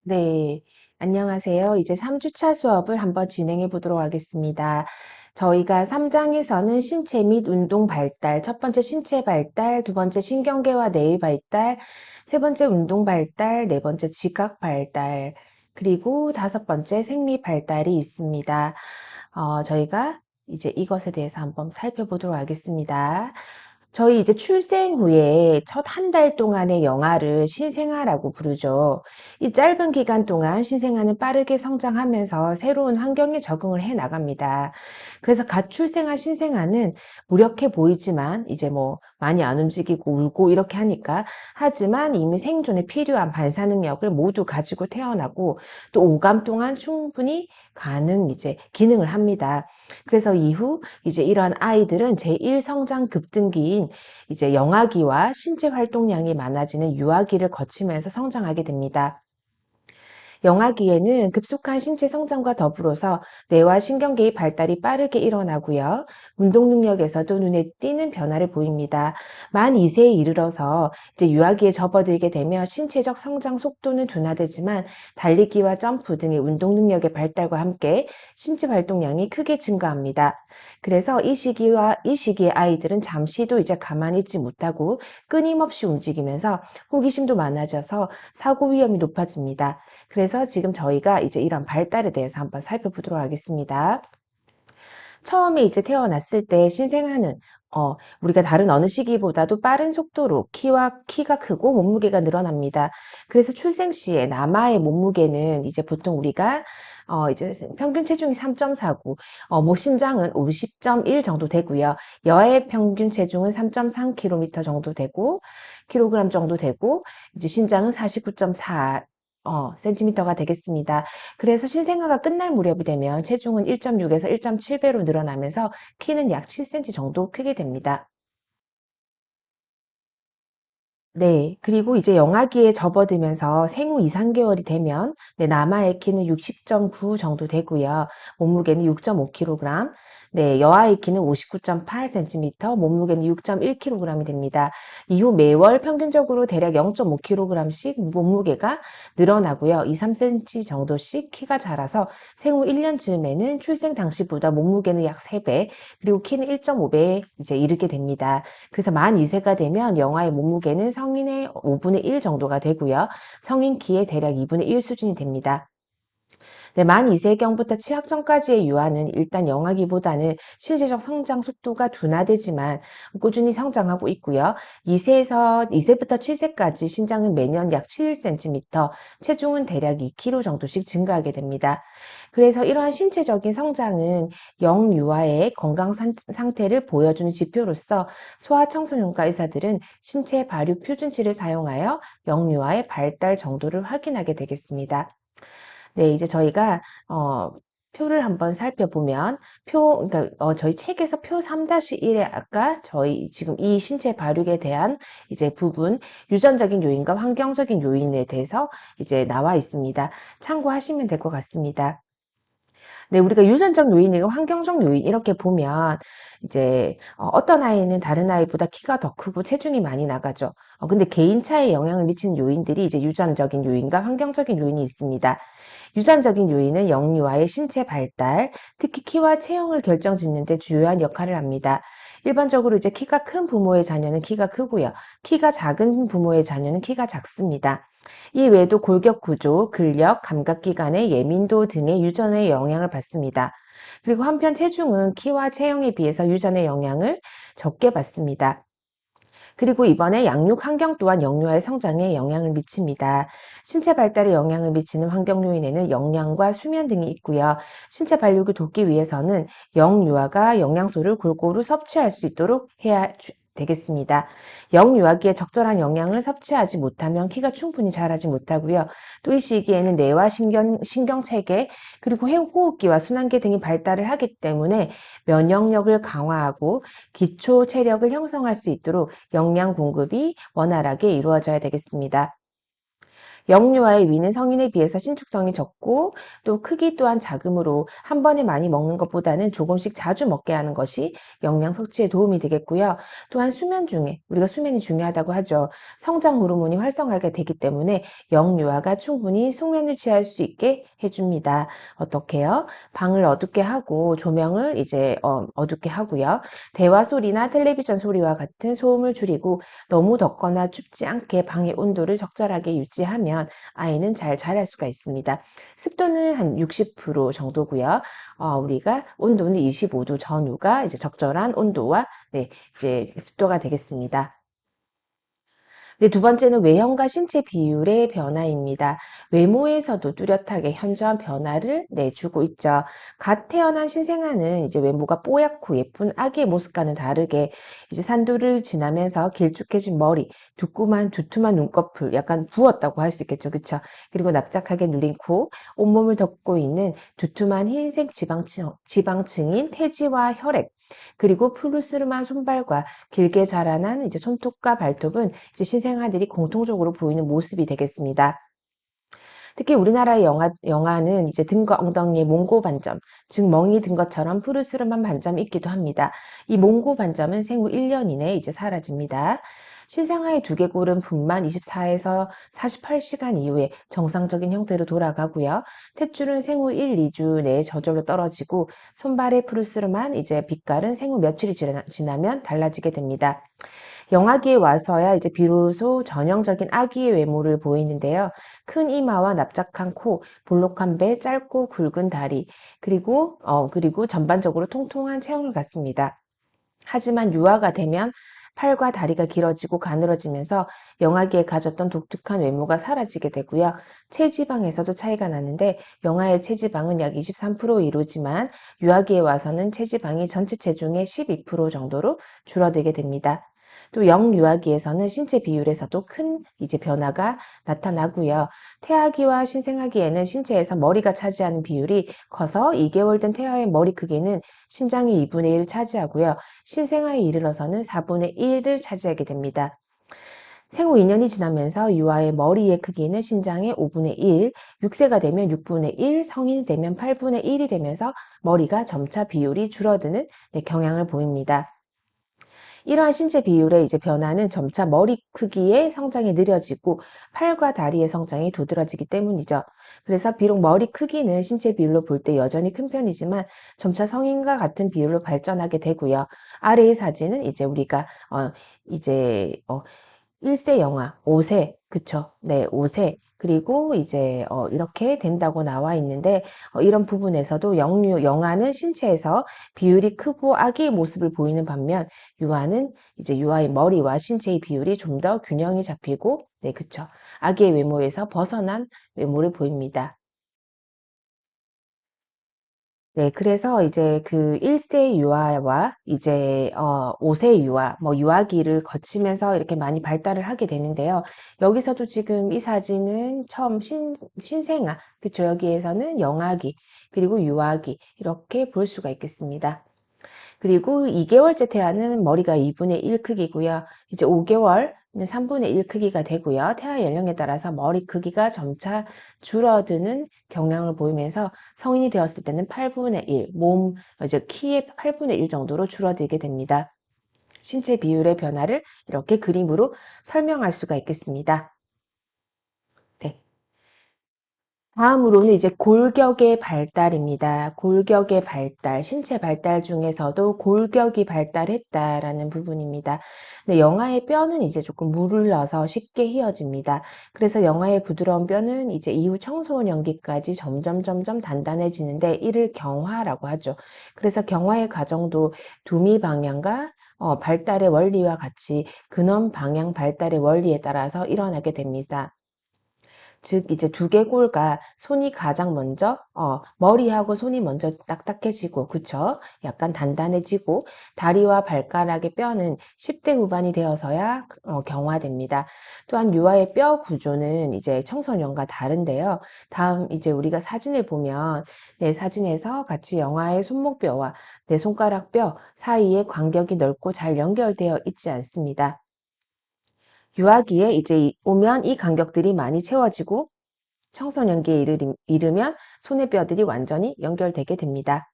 네, 안녕하세요. 이제 3주차 수업을 한번 진행해 보도록 하겠습니다. 저희가 3장에서는 신체 및 운동 발달, 첫 번째 신체 발달, 두 번째 신경계와 뇌의 발달, 세 번째 운동 발달, 네 번째 지각 발달, 그리고 다섯 번째 생리 발달이 있습니다. 저희가 이제 이것에 대해서 한번 살펴보도록 하겠습니다. 저희 이제 출생 후에 첫 한 달 동안의 영아를 신생아라고 부르죠. 이 짧은 기간 동안 신생아는 빠르게 성장하면서 새로운 환경에 적응을 해 나갑니다. 그래서 갓 출생한 신생아는 무력해 보이지만 이제 뭐 많이 안 움직이고 울고 이렇게 하지만 이미 생존에 필요한 반사 능력을 모두 가지고 태어나고 또 오감 동안 충분히 이제 기능을 합니다. 그래서 이후 이제 이러한 아이들은 제1성장 급등기인 이제 영아기와 신체 활동량이 많아지는 유아기를 거치면서 성장하게 됩니다. 영아기에는 급속한 신체 성장과 더불어서 뇌와 신경계의 발달이 빠르게 일어나고요. 운동 능력에서도 눈에 띄는 변화를 보입니다. 만 2세에 이르러서 이제 유아기에 접어들게 되면 신체적 성장 속도는 둔화되지만 달리기와 점프 등의 운동 능력의 발달과 함께 신체 활동량이 크게 증가합니다. 그래서 이 시기의 아이들은 잠시도 이제 가만히 있지 못하고 끊임없이 움직이면서 호기심도 많아져서 사고 위험이 높아집니다. 그래서 지금 저희가 이제 이런 발달에 대해서 한번 살펴보도록 하겠습니다. 처음에 이제 태어났을 때 신생아는 우리가 다른 어느 시기보다도 빠른 속도로 키가 크고 몸무게가 늘어납니다. 그래서 출생 시에 남아의 몸무게는 이제 보통 우리가 이제 평균 체중이 3.4고 뭐 신장은 50.1 정도 되고요. 여의 평균 체중은 3.3kg 정도 되고 킬로그램 정도 되고 이제 신장은 49.4 센티미터가 되겠습니다. 그래서 신생아가 끝날 무렵이 되면 체중은 1.6에서 1.7배로 늘어나면서 키는 약 7cm 정도 크게 됩니다. 네. 그리고 이제 영아기에 접어들면서 생후 2~3개월이 되면 네, 남아의 키는 60.9 정도 되고요. 몸무게는 6.5kg. 네, 여아의 키는 59.8cm, 몸무게는 6.1kg이 됩니다. 이후 매월 평균적으로 대략 0.5kg씩 몸무게가 늘어나고요. 2~3cm 정도씩 키가 자라서 생후 1년 즈음에는 출생 당시보다 몸무게는 약 3배, 그리고 키는 1.5배에 이제 이르게 됩니다. 그래서 만 2세가 되면 영아의 몸무게는 성인의 5분의 1 정도가 되고요. 성인 키의 대략 2분의 1 수준이 됩니다. 네, 만 2세경부터 취학 전까지의 유아는 일단 영아기보다는 신체적 성장 속도가 둔화되지만 꾸준히 성장하고 있고요. 2세부터 7세까지 신장은 매년 약 7cm, 체중은 대략 2kg 정도씩 증가하게 됩니다. 그래서 이러한 신체적인 성장은 영유아의 건강 상태를 보여주는 지표로서 소아청소년과 의사들은 신체 발육 표준치를 사용하여 영유아의 발달 정도를 확인하게 되겠습니다. 네, 이제 저희가 표를 한번 살펴보면 그러니까 저희 책에서 표 3-1에 아까 저희 지금 이 신체 발육에 대한 이제 부분 유전적인 요인과 환경적인 요인에 대해서 이제 나와 있습니다. 참고하시면 될 것 같습니다. 네, 우리가 유전적 요인이고 환경적 요인 이렇게 보면 이제 어떤 아이는 다른 아이보다 키가 더 크고 체중이 많이 나가죠. 근데 개인차에 영향을 미치는 요인들이 이제 유전적인 요인과 환경적인 요인이 있습니다. 유전적인 요인은 영유아의 신체 발달, 특히 키와 체형을 결정짓는 데 주요한 역할을 합니다. 일반적으로 이제 키가 큰 부모의 자녀는 키가 크고요. 키가 작은 부모의 자녀는 키가 작습니다. 이 외에도 골격 구조, 근력, 감각기관의 예민도 등의 유전의 영향을 받습니다. 그리고 한편 체중은 키와 체형에 비해서 유전의 영향을 적게 받습니다. 그리고 이번에 양육 환경 또한 영유아의 성장에 영향을 미칩니다. 신체 발달에 영향을 미치는 환경 요인에는 영양과 수면 등이 있고요. 신체 발육을 돕기 위해서는 영유아가 영양소를 골고루 섭취할 수 있도록 해야 되겠습니다. 영유아기에 적절한 영양을 섭취하지 못하면 키가 충분히 자라지 못하고요. 또 이 시기에는 뇌와 신경체계 그리고 호흡기와 순환계 등이 발달을 하기 때문에 면역력을 강화하고 기초 체력을 형성할 수 있도록 영양 공급이 원활하게 이루어져야 되겠습니다. 영유아의 위는 성인에 비해서 신축성이 적고 또 크기 또한 작으므로 한 번에 많이 먹는 것보다는 조금씩 자주 먹게 하는 것이 영양 섭취에 도움이 되겠고요. 또한 수면 중에 우리가 수면이 중요하다고 하죠. 성장 호르몬이 활성화가 되기 때문에 영유아가 충분히 숙면을 취할 수 있게 해줍니다. 어떻게요? 방을 어둡게 하고 조명을 이제 어둡게 하고요. 대화 소리나 텔레비전 소리와 같은 소음을 줄이고 너무 덥거나 춥지 않게 방의 온도를 적절하게 유지하면 아이는 잘 자랄 수가 있습니다. 습도는 한 60% 정도고요. 우리가 온도는 25도 전후가 이제 적절한 온도와 네, 이제 습도가 되겠습니다. 네, 두 번째는 외형과 신체 비율의 변화입니다. 외모에서도 뚜렷하게 현저한 변화를 내주고 있죠. 갓 태어난 신생아는 이제 외모가 뽀얗고 예쁜 아기의 모습과는 다르게 이제 산도를 지나면서 길쭉해진 머리, 두툼한 눈꺼풀, 약간 부었다고 할 수 있겠죠. 그쵸? 그리고 납작하게 눌린 코, 온몸을 덮고 있는 두툼한 흰색 지방층인 태지와 혈액, 그리고 푸르스름한 손발과 길게 자라난 이제 손톱과 발톱은 이제 신생아들이 공통적으로 보이는 모습이 되겠습니다. 특히 우리나라의 영아는 이제 등과 엉덩이에 몽고 반점, 즉 멍이 든 것처럼 푸르스름한 반점이 있기도 합니다. 이 몽고 반점은 생후 1년 이내에 이제 사라집니다. 신생아의 두개골은 분만 24에서 48시간 이후에 정상적인 형태로 돌아가고요. 탯줄은 생후 1, 2주 내에 저절로 떨어지고 손발의 푸르스름한 이제 빛깔은 생후 며칠이 지나면 달라지게 됩니다. 영아기에 와서야 이제 비로소 전형적인 아기의 외모를 보이는데요. 큰 이마와 납작한 코, 볼록한 배, 짧고 굵은 다리, 그리고 전반적으로 통통한 체형을 갖습니다. 하지만 유아가 되면 팔과 다리가 길어지고 가늘어지면서 영아기에 가졌던 독특한 외모가 사라지게 되고요. 체지방에서도 차이가 나는데 영아의 체지방은 약 23% 이루지만 유아기에 와서는 체지방이 전체 체중의 12% 정도로 줄어들게 됩니다. 또 영유아기에서는 신체 비율에서도 큰 이제 변화가 나타나고요. 태아기와 신생아기에는 신체에서 머리가 차지하는 비율이 커서 2개월 된 태아의 머리 크기는 신장이 2분의 1을 차지하고요. 신생아에 이르러서는 4분의 1을 차지하게 됩니다. 생후 2년이 지나면서 유아의 머리의 크기는 신장의 5분의 1, 6세가 되면 6분의 1, 성인이 되면 8분의 1이 되면서 머리가 점차 비율이 줄어드는 경향을 보입니다. 이러한 신체 비율의 이제 변화는 점차 머리 크기의 성장이 느려지고 팔과 다리의 성장이 도드라지기 때문이죠. 그래서 비록 머리 크기는 신체 비율로 볼 때 여전히 큰 편이지만 점차 성인과 같은 비율로 발전하게 되고요. 아래의 사진은 이제 우리가 이제 1세 영아, 5세, 그쵸? 네, 5세. 그리고 이제 이렇게 된다고 나와 있는데 이런 부분에서도 영아는 신체에서 비율이 크고 아기의 모습을 보이는 반면 유아는 이제 유아의 머리와 신체의 비율이 좀 더 균형이 잡히고 네, 그쵸? 아기의 외모에서 벗어난 외모를 보입니다. 네, 그래서 이제 그 1세 유아와 이제 5세 유아, 뭐 유아기를 거치면서 이렇게 많이 발달을 하게 되는데요. 여기서도 지금 이 사진은 처음 신생아, 그쵸? 여기에서는 영아기, 그리고 유아기, 이렇게 볼 수가 있겠습니다. 그리고 2개월째 태아는 머리가 2분의 1 크기고요. 이제 5개월은 3분의 1 크기가 되고요. 태아 연령에 따라서 머리 크기가 점차 줄어드는 경향을 보이면서 성인이 되었을 때는 8분의 1, 이제 키의 8분의 1 정도로 줄어들게 됩니다. 신체 비율의 변화를 이렇게 그림으로 설명할 수가 있겠습니다. 네. 다음으로는 이제 골격의 발달입니다. 골격의 발달, 신체 발달 중에서도 골격이 발달했다라는 부분입니다. 근데 영아의 뼈는 이제 조금 물을 넣어서 쉽게 휘어집니다. 그래서 영아의 부드러운 뼈는 이제 이후 청소년 연기까지 점점 단단해지는데 이를 경화라고 하죠. 그래서 경화의 과정도 두미 방향과 발달의 원리와 같이 근원 방향 발달의 원리에 따라서 일어나게 됩니다. 즉 이제 두개골과 손이 가장 먼저 머리하고 손이 먼저 딱딱해지고 그쵸? 약간 단단해지고 다리와 발가락의 뼈는 10대 후반이 되어서야 경화됩니다. 또한 유아의 뼈 구조는 이제 청소년과 다른데요. 다음 이제 우리가 사진을 보면 내 사진에서 같이 영아의 손목뼈와 내 손가락 뼈 사이에 간격이 넓고 잘 연결되어 있지 않습니다. 유아기에 이제 오면 이 간격들이 많이 채워지고 청소년기에 이르면 손의 뼈들이 완전히 연결되게 됩니다.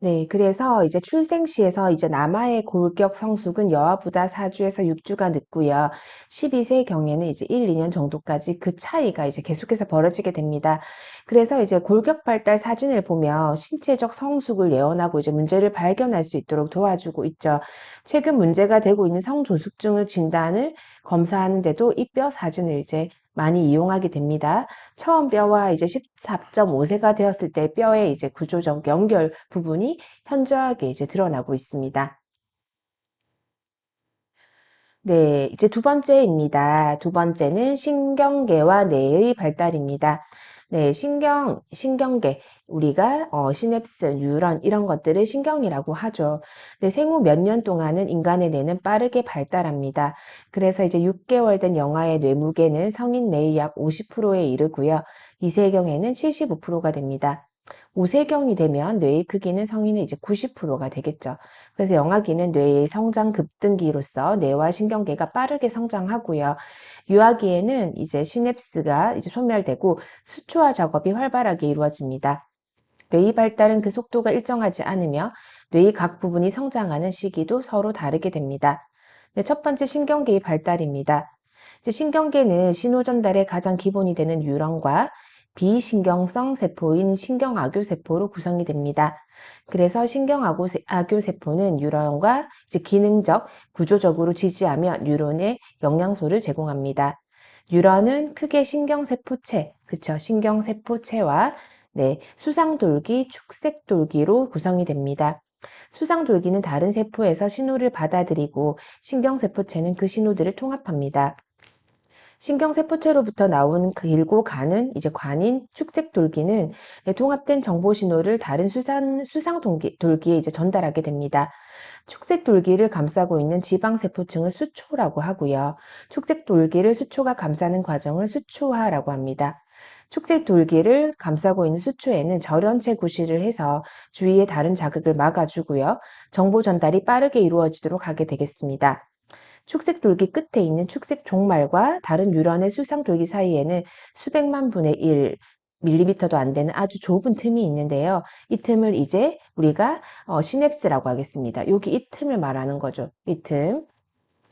네, 그래서 이제 출생시에서 이제 남아의 골격 성숙은 여아보다 4주에서 6주가 늦고요. 12세 경에는 이제 1, 2년 정도까지 그 차이가 이제 계속해서 벌어지게 됩니다. 그래서 이제 골격 발달 사진을 보면 신체적 성숙을 예언하고 이제 문제를 발견할 수 있도록 도와주고 있죠. 최근 문제가 되고 있는 성조숙증을 진단을 검사하는데도 이 뼈 사진을 이제 많이 이용하게 됩니다. 처음 뼈와 이제 14.5세가 되었을 때 뼈의 이제 구조적 연결 부분이 현저하게 이제 드러나고 있습니다. 네, 이제 두 번째입니다. 두 번째는 신경계와 뇌의 발달입니다. 네, 신경계. 우리가 시냅스, 뉴런 이런 것들을 신경이라고 하죠. 네, 생후 몇 년 동안은 인간의 뇌는 빠르게 발달합니다. 그래서 이제 6개월 된 영아의 뇌무게는 성인 뇌의 약 50%에 이르고요. 이세경에는 75%가 됩니다. 우세경이 되면 뇌의 크기는 성인의 이제 90%가 되겠죠. 그래서 영아기는 뇌의 성장 급등기로서 뇌와 신경계가 빠르게 성장하고요. 유아기에는 이제 시냅스가 이제 소멸되고 수초화 작업이 활발하게 이루어집니다. 뇌의 발달은 그 속도가 일정하지 않으며 뇌의 각 부분이 성장하는 시기도 서로 다르게 됩니다. 네, 첫 번째 신경계의 발달입니다. 이제 신경계는 신호 전달의 가장 기본이 되는 뉴런과 비신경성 세포인 신경악교세포로 구성이 됩니다. 그래서 신경악교세포는 뉴런과 이제 기능적, 구조적으로 지지하며 뉴런에 영양소를 제공합니다. 뉴런은 크게 신경세포체, 그쵸? 신경세포체와 네, 수상돌기, 축색돌기로 구성이 됩니다. 수상돌기는 다른 세포에서 신호를 받아들이고 신경세포체는 그 신호들을 통합합니다. 신경세포체로부터 나오는 길고 가는 이제 관인 축색돌기는 통합된 정보 신호를 다른 수상돌기에 이제 전달하게 됩니다. 축색돌기를 감싸고 있는 지방세포층을 수초라고 하고요. 축색돌기를 수초가 감싸는 과정을 수초화라고 합니다. 축색돌기를 감싸고 있는 수초에는 절연체 구실을 해서 주위의 다른 자극을 막아주고요. 정보 전달이 빠르게 이루어지도록 하게 되겠습니다. 축색 돌기 끝에 있는 축색 종말과 다른 뉴런의 수상 돌기 사이에는 수백만 분의 1 밀리미터도 안 되는 아주 좁은 틈이 있는데요. 이 틈을 이제 우리가 시냅스라고 하겠습니다. 여기 이 틈을 말하는 거죠. 이 틈.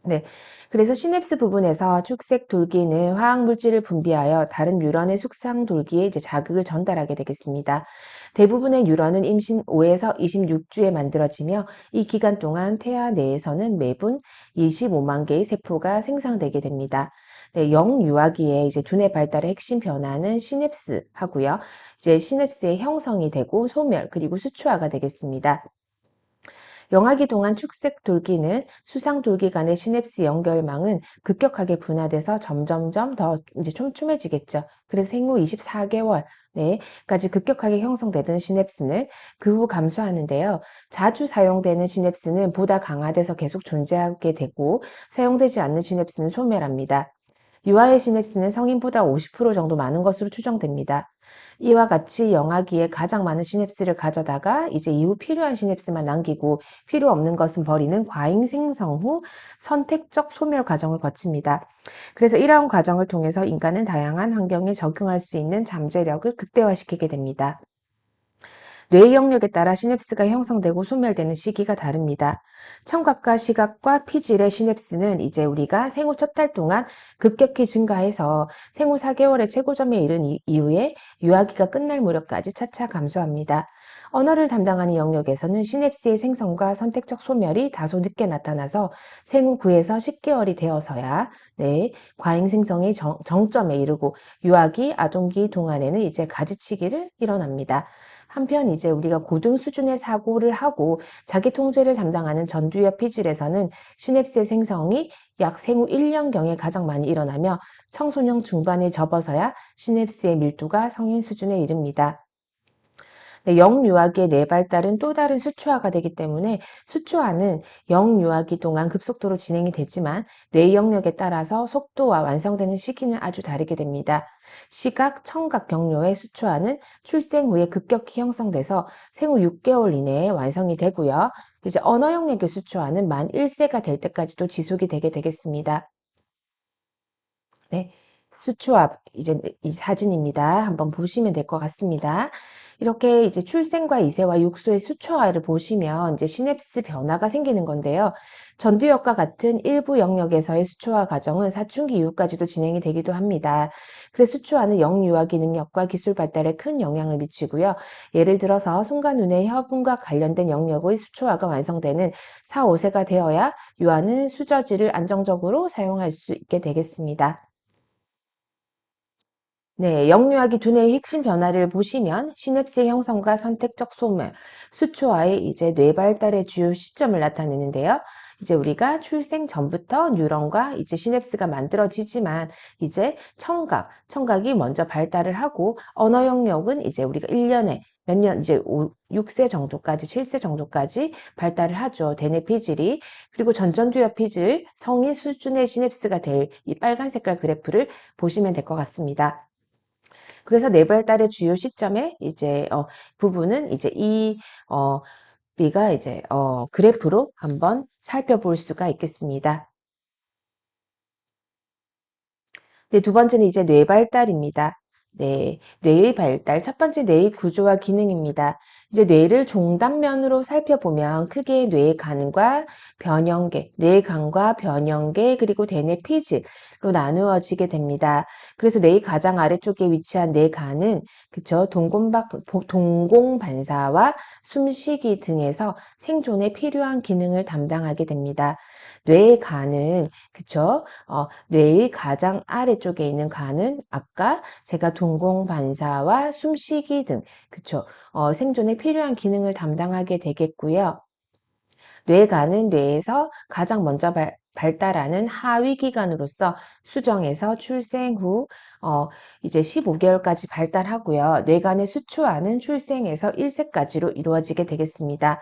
네. 그래서 시냅스 부분에서 축색 돌기는 화학 물질을 분비하여 다른 뉴런의 숙상 돌기에 이제 자극을 전달하게 되겠습니다. 대부분의 뉴런은 임신 5에서 26주에 만들어지며 이 기간 동안 태아 내에서는 매분 25만 개의 세포가 생성되게 됩니다. 네, 영유아기에 이제 두뇌 발달의 핵심 변화는 시냅스 하고요. 이제 시냅스의 형성이 되고 소멸 그리고 수초화가 되겠습니다. 영아기 동안 축색 돌기는 수상 돌기 간의 시냅스 연결망은 급격하게 분화돼서 점점점 더 이제 촘촘해지겠죠. 그래서 생후 24개월 까지 급격하게 형성되던 시냅스는 그 후 감소하는데요. 자주 사용되는 시냅스는 보다 강화돼서 계속 존재하게 되고 사용되지 않는 시냅스는 소멸합니다. 유아의 시냅스는 성인보다 50% 정도 많은 것으로 추정됩니다. 이와 같이 영아기에 가장 많은 시냅스를 가져다가 이제 이후 필요한 시냅스만 남기고 필요 없는 것은 버리는 과잉 생성 후 선택적 소멸 과정을 거칩니다. 그래서 이러한 과정을 통해서 인간은 다양한 환경에 적응할 수 있는 잠재력을 극대화시키게 됩니다. 뇌 영역에 따라 시냅스가 형성되고 소멸되는 시기가 다릅니다. 청각과 시각과 피질의 시냅스는 이제 우리가 생후 첫 달 동안 급격히 증가해서 생후 4개월의 최고점에 이른 이후에 유아기가 끝날 무렵까지 차차 감소합니다. 언어를 담당하는 영역에서는 시냅스의 생성과 선택적 소멸이 다소 늦게 나타나서 생후 9에서 10개월이 되어서야 과잉 생성의 정점에 이르고 유아기, 아동기 동안에는 이제 가지치기를 일어납니다. 한편 이제 우리가 고등 수준의 사고를 하고 자기 통제를 담당하는 전두엽 피질에서는 시냅스의 생성이 약 생후 1년경에 가장 많이 일어나며 청소년 중반에 접어서야 시냅스의 밀도가 성인 수준에 이릅니다. 네, 영유아기의 뇌발달은 또 다른 수초화가 되기 때문에 수초화는 영유아기 동안 급속도로 진행이 되지만 뇌 영역에 따라서 속도와 완성되는 시기는 아주 다르게 됩니다. 시각, 청각 경로의 수초화는 출생 후에 급격히 형성돼서 생후 6개월 이내에 완성이 되고요. 이제 언어 영역의 수초화는 만 1세가 될 때까지도 지속이 되게 되겠습니다. 네. 수초화 이제 이 사진입니다. 한번 보시면 될 것 같습니다. 이렇게 이제 출생과 이세와 육수의 수초화를 보시면 이제 시냅스 변화가 생기는 건데요. 전두엽과 같은 일부 영역에서의 수초화 과정은 사춘기 이후까지도 진행이 되기도 합니다. 그래서 수초화는 영유아 능력과 기술 발달에 큰 영향을 미치고요. 예를 들어서 손과 눈의 혀분과 관련된 영역의 수초화가 완성되는 4, 5세가 되어야 유아는 수저지를 안정적으로 사용할 수 있게 되겠습니다. 네, 영유아기 두뇌의 핵심 변화를 보시면 시냅스의 형성과 선택적 소멸, 수초화의 이제 뇌 발달의 주요 시점을 나타내는데요. 이제 우리가 출생 전부터 뉴런과 이제 시냅스가 만들어지지만 이제 청각이 먼저 발달을 하고 언어 영역은 이제 우리가 1년에 몇 년, 이제 6세 정도까지, 7세 정도까지 발달을 하죠. 대뇌 피질이. 그리고 전두엽 피질, 성인 수준의 시냅스가 될 이 빨간 색깔 그래프를 보시면 될 것 같습니다. 그래서 네발달의 주요 시점에 이제 부분은 이제 우리가 이제 그래프로 한번 살펴볼 수가 있겠습니다. 네, 두 번째는 이제 뇌 발달입니다. 네, 뇌의 발달. 첫 번째 뇌의 구조와 기능입니다. 이제 뇌를 종단면으로 살펴보면 크게 뇌간과 변형계, 뇌간과 변형계, 그리고 대뇌 피질로 나누어지게 됩니다. 그래서 뇌의 가장 아래쪽에 위치한 뇌간은 그쵸, 동공반사와 숨쉬기 등에서 생존에 필요한 기능을 담당하게 됩니다. 뇌간은 그쵸, 뇌의 가장 아래쪽에 있는 간은 아까 제가 동공반사와 숨쉬기 등 그쵸 생존에 필요한 기능을 담당하게 되겠고요. 뇌간은 뇌에서 가장 먼저 발달하는 하위 기관으로서 수정에서 출생 후 이제 15개월까지 발달하고요. 뇌간의 수초화는 출생에서 1세까지로 이루어지게 되겠습니다.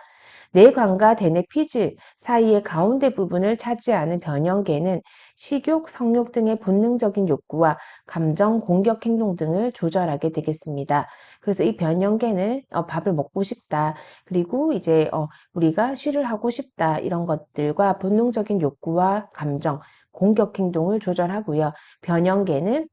뇌관과 대뇌 피질 사이의 가운데 부분을 차지하는 변형계는 식욕, 성욕 등의 본능적인 욕구와 감정, 공격 행동 등을 조절하게 되겠습니다. 그래서 이 변형계는 밥을 먹고 싶다. 그리고 이제 우리가 쉬를 하고 싶다. 이런 것들과 본능적인 욕구와 감정, 공격 행동을 조절하고요. 변형계는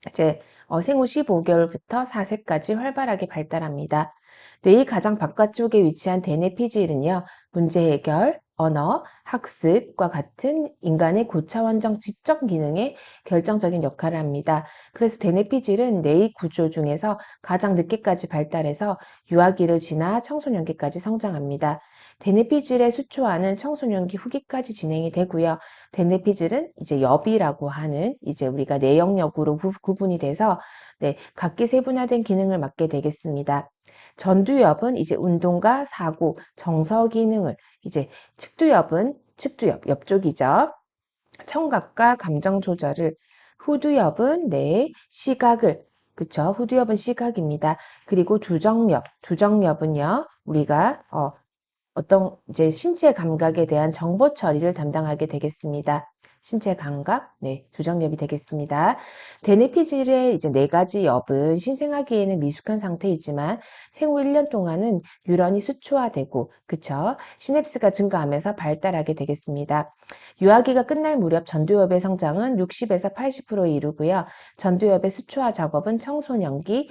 이제 생후 15개월부터 4세까지 활발하게 발달합니다. 뇌의 가장 바깥쪽에 위치한 대뇌피질은요, 문제 해결, 언어, 학습과 같은 인간의 고차원적 지적 기능에 결정적인 역할을 합니다. 그래서 대뇌피질은 뇌의 구조 중에서 가장 늦게까지 발달해서 유아기를 지나 청소년기까지 성장합니다. 대뇌피질의 수초화는 청소년기 후기까지 진행이 되고요. 대뇌피질은 이제 엽이라고 하는 이제 우리가 내역력으로 구분이 돼서 네, 각기 세분화된 기능을 맡게 되겠습니다. 전두엽은 이제 운동과 사고, 정서 기능을 이제 측두엽 옆쪽이죠. 청각과 감정 조절을 후두엽은 네, 시각을 그쵸? 후두엽은 시각입니다. 그리고 두정엽은요. 우리가 어떤 이제 신체 감각에 대한 정보 처리를 담당하게 되겠습니다. 신체 감각, 네, 조정엽이 되겠습니다. 대뇌피질의 이제 네 가지 엽은 신생아기에는 미숙한 상태이지만 생후 1년 동안은 뉴런이 수초화되고, 그쵸? 시냅스가 증가하면서 발달하게 되겠습니다. 유아기가 끝날 무렵 전두엽의 성장은 60에서 80%에 이르고요. 전두엽의 수초화 작업은 청소년기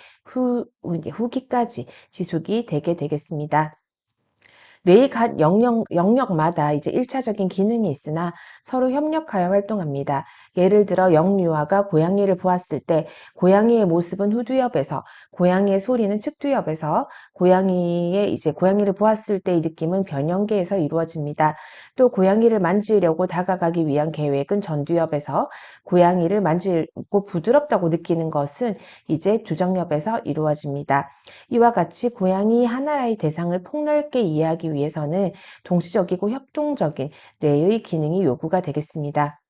후기까지 지속이 되게 되겠습니다. 뇌의 각 영역마다 이제 1차적인 기능이 있으나 서로 협력하여 활동합니다. 예를 들어 영유아가 고양이를 보았을 때 고양이의 모습은 후두엽에서, 고양이의 소리는 측두엽에서, 고양이를 보았을 때의 느낌은 변형계에서 이루어집니다. 또 고양이를 만지려고 다가가기 위한 계획은 전두엽에서, 고양이를 만지고 부드럽다고 느끼는 것은 이제 두정엽에서 이루어집니다. 이와 같이 고양이 하나의 대상을 폭넓게 이해하기 위해서는 동시적이고 협동적인 뇌의 기능이 요구가 되겠습니다.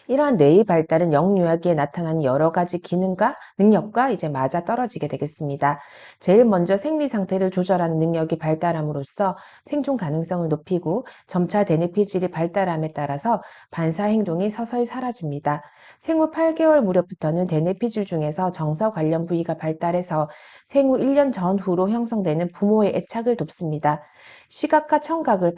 이러한 뇌의 발달은 영유아기에 나타나는 여러 가지 기능과 능력과 이제 맞아 떨어지게 되겠습니다. 제일 먼저 생리 상태를 조절하는 능력이 발달함으로써 생존 가능성을 높이고 점차 대뇌피질이 발달함에 따라서 반사 행동이 서서히 사라집니다. 생후 8개월 무렵부터는 대뇌피질 중에서 정서 관련 부위가 발달해서 생후 1년 전후로 형성되는 부모의 애착을 돕습니다. 시각과 청각을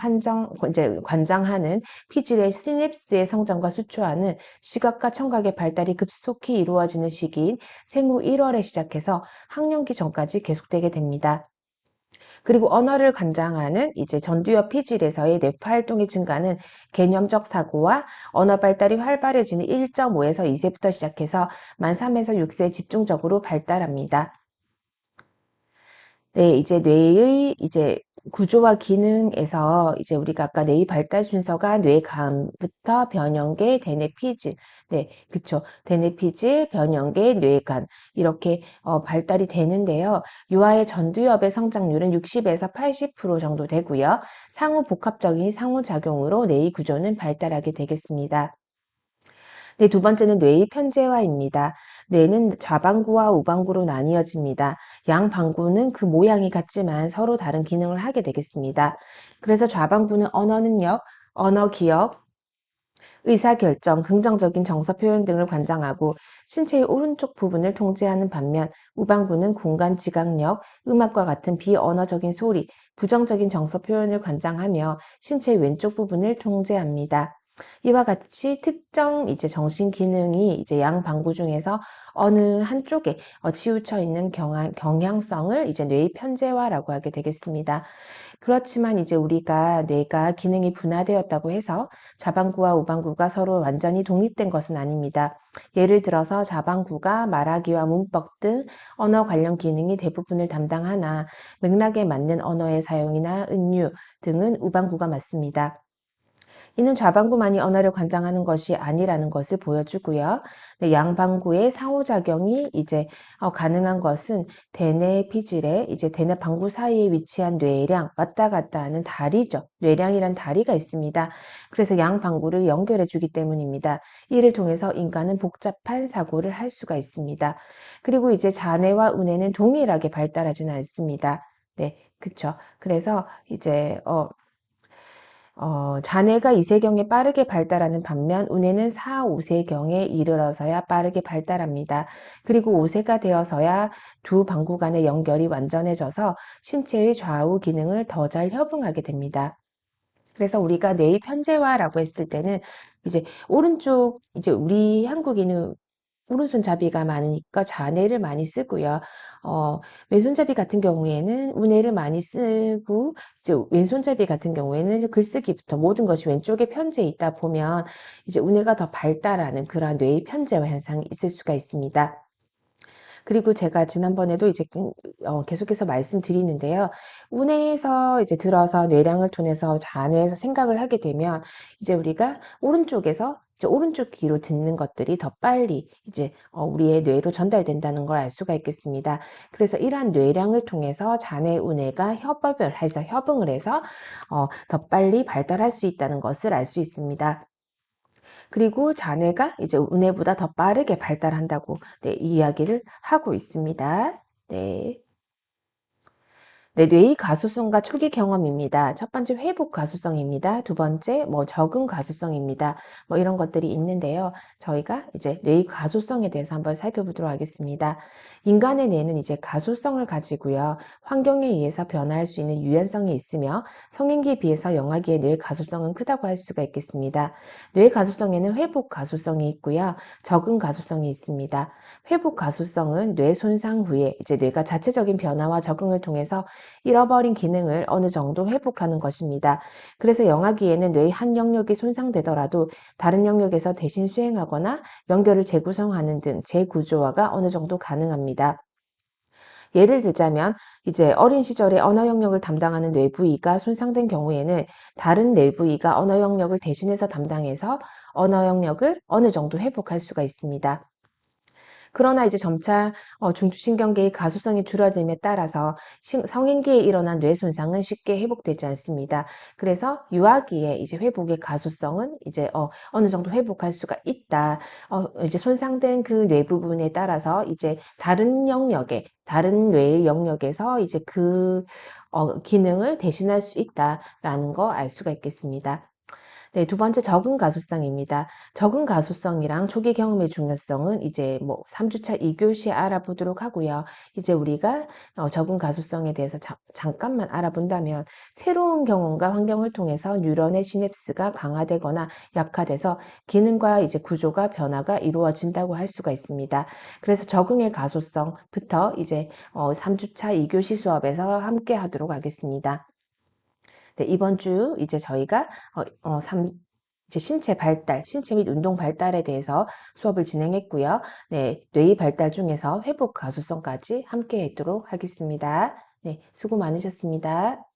관장하는 피질의 시냅스의 성장과 수초화는 시각과 청각의 발달이 급속히 이루어지는 시기인 생후 1월에 시작해서 학령기 전까지 계속되게 됩니다. 그리고 언어를 관장하는 이제 전두엽 피질에서의 뇌파 활동의 증가는 개념적 사고와 언어 발달이 활발해지는 1.5에서 2세부터 시작해서 만 3에서 6세에 집중적으로 발달합니다. 네, 이제 뇌의 이제 구조와 기능에서 이제 우리가 아까 뇌의 발달 순서가 뇌간부터 변형계, 대뇌피질, 네, 그쵸. 대뇌피질, 변형계, 뇌간 이렇게 발달이 되는데요. 유아의 전두엽의 성장률은 60에서 80% 정도 되고요. 상호 복합적인 상호작용으로 뇌의 구조는 발달하게 되겠습니다. 네, 두 번째는 뇌의 편재화입니다. 뇌는 좌방구와 우방구로 나뉘어집니다. 양 방구는 그 모양이 같지만 서로 다른 기능을 하게 되겠습니다. 그래서 좌방구는 언어 능력, 언어 기억, 의사결정, 긍정적인 정서 표현 등을 관장하고 신체의 오른쪽 부분을 통제하는 반면 우방구는 공간 지각력, 음악과 같은 비언어적인 소리, 부정적인 정서 표현을 관장하며 신체의 왼쪽 부분을 통제합니다. 이와 같이 특정 이제 정신 기능이 이제 양 방구 중에서 어느 한쪽에 치우쳐 있는 경향성을 이제 뇌의 편재화라고 하게 되겠습니다. 그렇지만 이제 우리가 뇌가 기능이 분화되었다고 해서 좌방구와 우방구가 서로 완전히 독립된 것은 아닙니다. 예를 들어서 좌방구가 말하기와 문법 등 언어 관련 기능이 대부분을 담당하나 맥락에 맞는 언어의 사용이나 은유 등은 우방구가 맡습니다. 이는 좌방구만이 언어를 관장하는 것이 아니라는 것을 보여주고요. 네, 양방구의 상호작용이 이제 가능한 것은 대뇌 피질에 이제 대뇌 방구 사이에 위치한 뇌랑 왔다 갔다 하는 다리죠. 뇌량이란 다리가 있습니다. 그래서 양방구를 연결해 주기 때문입니다. 이를 통해서 인간은 복잡한 사고를 할 수가 있습니다. 그리고 이제 자뇌와 우뇌는 동일하게 발달하지는 않습니다. 네, 그쵸. 그래서 이제 자네가 이세경에 빠르게 발달하는 반면 운해는 4, 5세경에 이르러서야 빠르게 발달합니다. 그리고 5세가 되어서야 두 방구 간의 연결이 완전해져서 신체의 좌우 기능을 더 잘 협응하게 됩니다. 그래서 우리가 뇌의 편재화라고 했을 때는 이제 오른쪽, 이제 우리 한국인은 오른손잡이가 많으니까 좌뇌를 많이 쓰고요. 왼손잡이 같은 경우에는 우뇌를 많이 쓰고, 이제 왼손잡이 같은 경우에는 이제 글쓰기부터 모든 것이 왼쪽에 편재해 있다 보면 이제 우뇌가 더 발달하는 그런 뇌의 편재화 현상이 있을 수가 있습니다. 그리고 제가 지난번에도 이제 계속해서 말씀드리는데요. 운해에서 이제 들어서 뇌량을 통해서 좌뇌에서 생각을 하게 되면 이제 우리가 오른쪽에서 이제 오른쪽 귀로 듣는 것들이 더 빨리 이제 우리의 뇌로 전달된다는 걸 알 수가 있겠습니다. 그래서 이러한 뇌량을 통해서 좌뇌 우뇌가 협응을 해서 더 빨리 발달할 수 있다는 것을 알 수 있습니다. 그리고 자네가 이제 우뇌보다 더 빠르게 발달한다고 네, 이야기를 하고 있습니다. 네. 네, 뇌의 가소성과 초기 경험입니다. 첫 번째 회복 가소성입니다. 두 번째 적응 가소성입니다. 이런 것들이 있는데요. 저희가 이제 뇌의 가소성에 대해서 한번 살펴보도록 하겠습니다. 인간의 뇌는 이제 가소성을 가지고요. 환경에 의해서 변화할 수 있는 유연성이 있으며 성인기에 비해서 영아기의 뇌 가소성은 크다고 할 수가 있겠습니다. 뇌 가소성에는 회복 가소성이 있고요. 적응 가소성이 있습니다. 회복 가소성은 뇌 손상 후에 이제 뇌가 자체적인 변화와 적응을 통해서 잃어버린 기능을 어느 정도 회복하는 것입니다. 그래서 영아기에는 뇌의 한 영역이 손상되더라도 다른 영역에서 대신 수행하거나 연결을 재구성하는 등 재구조화가 어느 정도 가능합니다. 예를 들자면 이제 어린 시절에 언어 영역을 담당하는 뇌 부위가 손상된 경우에는 다른 뇌 부위가 언어 영역을 대신해서 담당해서 언어 영역을 어느 정도 회복할 수가 있습니다. 그러나 이제 점차 중추신경계의 가소성이 줄어듦에 따라서 성인기에 일어난 뇌 손상은 쉽게 회복되지 않습니다. 그래서 유아기에 이제 회복의 가소성은 이제 어느 정도 회복할 수가 있다. 이제 손상된 그 뇌 부분에 따라서 이제 다른 영역에, 다른 뇌의 영역에서 이제 그 기능을 대신할 수 있다라는 거 알 수가 있겠습니다. 네, 두 번째 적응 가소성입니다. 적응 가소성이랑 초기 경험의 중요성은 이제 뭐 3주차 2교시에 알아보도록 하고요. 이제 우리가 적응 가소성에 대해서 잠깐만 알아본다면 새로운 경험과 환경을 통해서 뉴런의 시냅스가 강화되거나 약화돼서 기능과 이제 구조가 변화가 이루어진다고 할 수가 있습니다. 그래서 적응의 가소성부터 이제 3주차 2교시 수업에서 함께 하도록 하겠습니다. 네, 이번 주 이제 저희가 이제 신체 발달, 신체 및 운동 발달에 대해서 수업을 진행했고요. 네, 뇌의 발달 중에서 회복 가소성까지 함께 했도록 하겠습니다. 네, 수고 많으셨습니다.